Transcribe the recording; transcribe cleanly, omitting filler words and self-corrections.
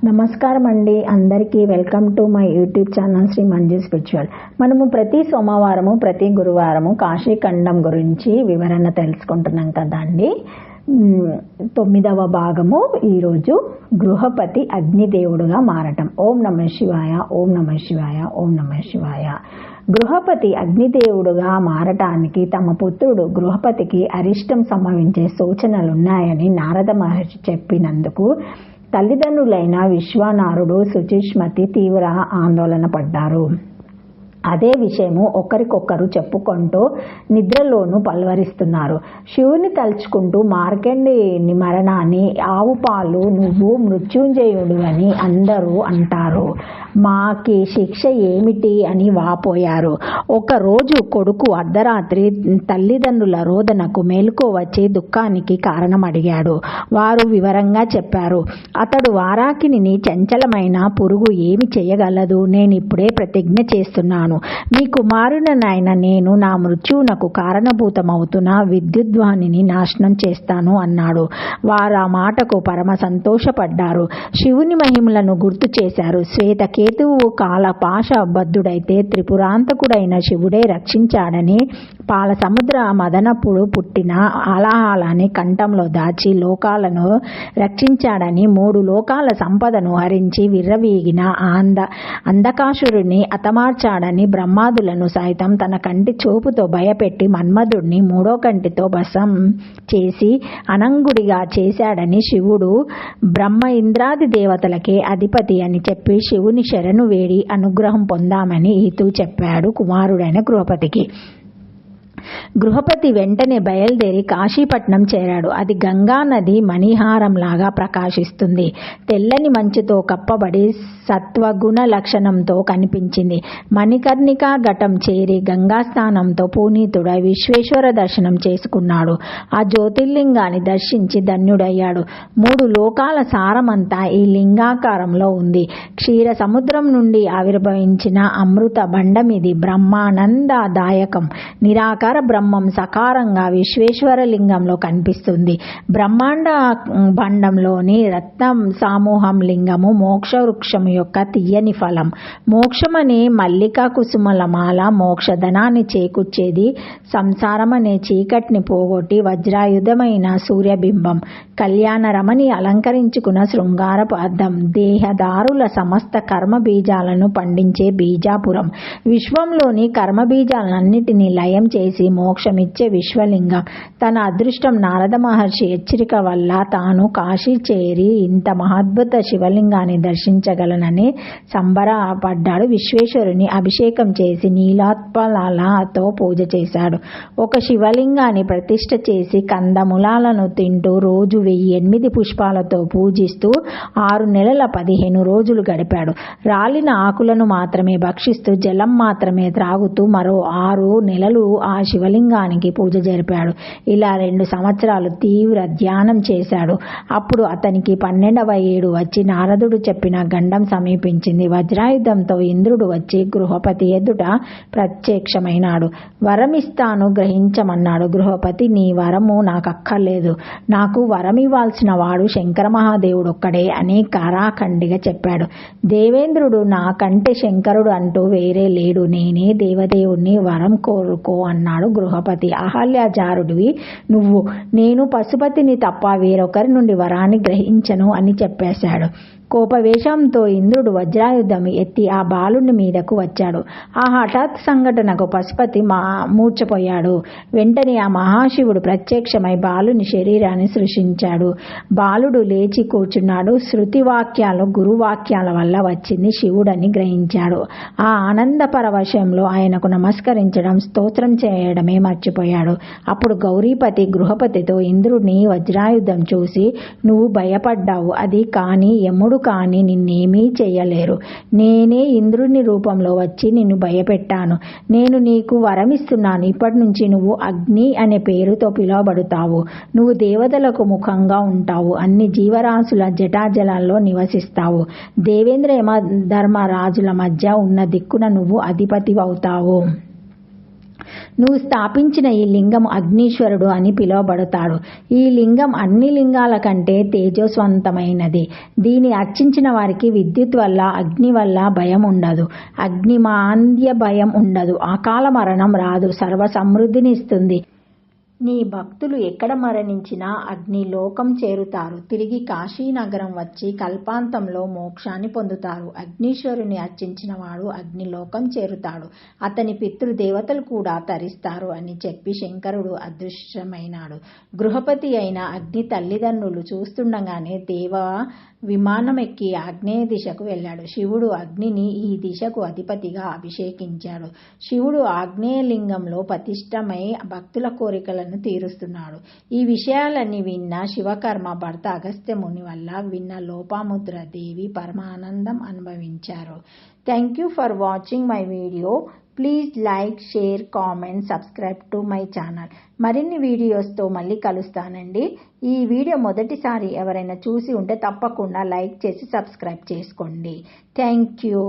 నమస్కారం అండి, అందరికీ welcome to my YouTube channel Shri Manju spiritual. మనము ప్రతి సోమవారము ప్రతి గురువారము కాశీఖండం గురించి వివరణ తెలుసుకుంటున్నాం కదా అండి. 9వ భాగము ఈరోజు గృహపతి అగ్నిదేవుడుగా మారటం. ఓం నమః శివాయ, ఓం నమః శివాయ, ఓం నమః శివాయ. గృహపతి అగ్నిదేవుడుగా మారటానికి తమ పుత్రుడు గృహపతికి అరిష్టం సంభవించే సూచనలున్నాయని నారద మహర్షి చెప్పినందుకు తల్లిదండ్రులైన విశ్వానారుడు సుచిష్మతి తీవ్ర ఆందోళన పడ్డారు. అదే విషయము ఒకరికొకరు చెప్పుకుంటూ నిద్రలోనూ పల్వరిస్తున్నారు. శివుని తలుచుకుంటూ మార్కండేయుని మరణాన్ని ఆవు పాలు నువ్వు మృత్యుంజయుడు అని అందరూ అంటారు, మాకి శిక్ష ఏమిటి అని వాపోయారు. ఒకరోజు కొడుకు అర్ధరాత్రి తల్లిదండ్రుల రోదనకు మేలుకో వచ్చి దుఃఖానికి కారణం అడిగాడు. వారు వివరంగా చెప్పారు. అతడు వారాకిని చంచలమైన పురుగు ఏమి చేయగలదు, నేనిప్పుడే ప్రతిజ్ఞ చేస్తున్నాను, మీ కుమారుడనైన నేను నా మృత్యువునకు కారణభూతమవుతున్న విద్యుద్వాణిని నాశనం చేస్తాను అన్నాడు. వారు ఆ మాటకు పరమ సంతోషపడ్డారు. శివుని మహిమలను గుర్తు చేశారు. శ్వేతకేతువు కాలపాశ బద్ధుడైతే త్రిపురాంతకుడైన శివుడే రక్షించాడని, పాల సముద్ర మదనప్పుడు పుట్టిన ఆలాహాలాన్ని కంఠంలో దాచి లోకాలను రక్షించాడని, 3 లోకాల సంపదను హరించి విర్రవీగిన అంధకాసురుని హతమార్చాడని, బ్రహ్మాదులను సైతం తన కంటి చూపుతో భయపెట్టి మన్మధుడిని 3వ కంటితో భస్మం చేసి అనంగుడిగా చేశాడని, శివుడు బ్రహ్మ ఇంద్రాది దేవతలకే అధిపతి అని చెప్పి శివుని శరణు వేడి అనుగ్రహం పొందామని హితవు చెప్పాడు కుమారుడైన గృహపతికి. గృహపతి వెంటనే బయలుదేరి కాశీపట్నం చేరాడు. అది గంగా నది మణిహారంలాగా ప్రకాశిస్తుంది. తెల్లని మంచుతో కప్పబడి సత్వగుణ లక్షణంతో కనిపించింది. మణికర్ణికా ఘటం చేరి గంగా స్నానంతో పునీతుడై విశ్వేశ్వర దర్శనం చేసుకున్నాడు. ఆ జ్యోతిర్లింగాన్ని దర్శించి ధన్యుడయ్యాడు. 3 లోకాల సారమంతా ఈ లింగాకారంలో ఉంది. క్షీర సముద్రం నుండి ఆవిర్భవించిన అమృత బండమిది. బ్రహ్మానందదాయకం. నిరాకార బ్రహ్మం సకారంగా విశ్వేశ్వర లింగంలో కనిపిస్తుంది. బ్రహ్మాండ బండంలోని రత్నం సమూహం లింగము మోక్ష వృక్షము యొక్క తీయని ఫలం. మోక్షమనే మల్లికా కుసుమల మాల మోక్షధనాన్ని చేకూర్చేది. సంసారమనే చీకటిని పోగొట్టి వజ్రాయుధమైన సూర్యబింబం. కళ్యాణ రమణి అలంకరించుకున్న శృంగారపు అద్దం. దేహదారుల సమస్త కర్మ బీజాలను పండించే బీజాపురం. విశ్వంలోని కర్మ బీజాలన్నిటినీ లయం చేసి మోక్షమిచ్చే విశ్వలింగం. తన అదృష్టం నారద మహర్షి హెచ్చరిక వల్ల తాను కాశీ చేరి ఇంత మహాద్భుత శివలింగాన్ని దర్శించగలనని సంబరపడ్డాడు. విశ్వేశ్వరుని అభిషేకం చేసి నీలోత్పలాలతో పూజ చేశాడు. ఒక శివలింగాన్ని ప్రతిష్ఠ చేసి కందమూలాలను తింటూ రోజు 1008 పుష్పాలతో పూజిస్తూ 6 నెలల 15 రోజులు గడిపాడు. రాలిన ఆకులను మాత్రమే భక్షిస్తూ జలం మాత్రమే త్రాగుతూ మరో 6 నెలలు ఆ శివలింగానికి పూజ జరిపాడు. ఇలా 2 సంవత్సరాలు తీవ్ర ధ్యానం చేశాడు. అప్పుడు అతనికి 12వ ఏడు వచ్చి నారదుడు చెప్పిన గండం సమీపించింది. వజ్రాయుధంతో ఇంద్రుడు వచ్చి గృహపతి ఎదుట ప్రత్యక్షమైనాడు. వరమిస్తాను, గ్రహించమన్నాడు. గృహపతి, నీ వరము నాకక్కర్లేదు, నాకు వరమివ్వాల్సిన వాడు శంకర మహాదేవుడొక్కడే అని కారాఖండిగా చెప్పాడు. దేవేంద్రుడు, నాకంటే శంకరుడు అంటూ వేరే లేడు, నేనే దేవదేవుణ్ణి, వరం కోరుకో అన్నాడు గృహపతి. అహల్యాచారుడివి నువ్వు, నేను పశుపతిని తప్ప వేరొకరి నుండి వరాన్ని గ్రహించను అని చెప్పేశాడు. కోపవేశంతో ఇంద్రుడు వజ్రాయుధం ఎత్తి ఆ బాలుని మీదకు వచ్చాడు. ఆ హఠాత్ సంఘటనకు పశుపతి మూర్ఛపోయాడు. వెంటనే ఆ మహాశివుడు ప్రత్యక్షమై బాలుని శరీరాన్ని సృష్టించాడు. బాలుడు లేచి కూర్చున్నాడు. శృతివాక్యాలు గురువాక్యాల వల్ల వచ్చింది శివుడని గ్రహించాడు. ఆ ఆనంద పరవశంలో ఆయనకు నమస్కరించడం, స్తోత్రం చేయడమే మర్చిపోయాడు. అప్పుడు గౌరీపతి గృహపతితో, ఇంద్రుడిని వజ్రాయుధం చూసి నువ్వు భయపడ్డావు, అది కాని యముడు కానీ నిన్నేమీ చెయ్యలేరు. నేనే ఇంద్రుని రూపంలో వచ్చి నిన్ను భయపెట్టాను. నేను నీకు వరమిస్తున్నాను. ఇప్పటి నుంచి నువ్వు అగ్ని అనే పేరుతో పిలువబడతావు. నువ్వు దేవతలకు ముఖంగా ఉంటావు. అన్ని జీవరాశుల జటాజలాల్లో నివసిస్తావు. దేవేంద్ర యమ ధర్మరాజుల మధ్య ఉన్న దిక్కున నువ్వు అధిపతి అవుతావు. నువ్వు స్థాపించిన ఈ లింగం అగ్నీశ్వరుడు అని పిలువబడతాడు. ఈ లింగం అన్ని లింగాల కంటే తేజస్వంతమైనది. దీన్ని అర్చించిన వారికి విద్యుత్ వల్ల, అగ్ని వల్ల భయం ఉండదు. అగ్నిమాంద్య భయం ఉండదు. అకాల మరణం రాదు. సర్వ సమృద్ధిని ఇస్తుంది. నీ భక్తులు ఎక్కడ మరణించినా అగ్నిలోకం చేరుతారు. తిరిగి కాశీనగరం వచ్చి కల్పాంతంలో మోక్షాన్ని పొందుతారు. అగ్నీశ్వరుని అర్చించిన వాడు అగ్నిలోకం చేరుతాడు. అతని పితృదేవతలు కూడా తరిస్తారు అని చెప్పి శంకరుడు అదృశ్యమైనాడు. గృహపతి అయిన అగ్ని తల్లిదండ్రులు చూస్తుండగానే దేవ విమానం ఎక్కి ఆగ్నేయ దిశకు వెళ్ళాడు. శివుడు అగ్నిని ఈ దిశకు అధిపతిగా అభిషేకించాడు. శివుడు ఆగ్నేయలింగంలో ప్రతిష్టమై భక్తుల కోరికలను తీరుస్తున్నాడు. ఈ విషయాలన్నీ విన్న శివకర్మ భర్త అగస్త్యముని వల్ల విన్న లోపాముద్ర దేవి పరమానందం అనుభవించారు. Thank you for watching my video. Please like, share, comment, subscribe to my channel. మరిన్ని వీడియోస్తో మళ్ళీ కలుస్తానండి. ఈ వీడియో మొదటిసారి ఎవరైనా చూసి ఉంటే తప్పకుండా లైక్ చేసి సబ్స్క్రైబ్ చేసుకోండి. Thank you.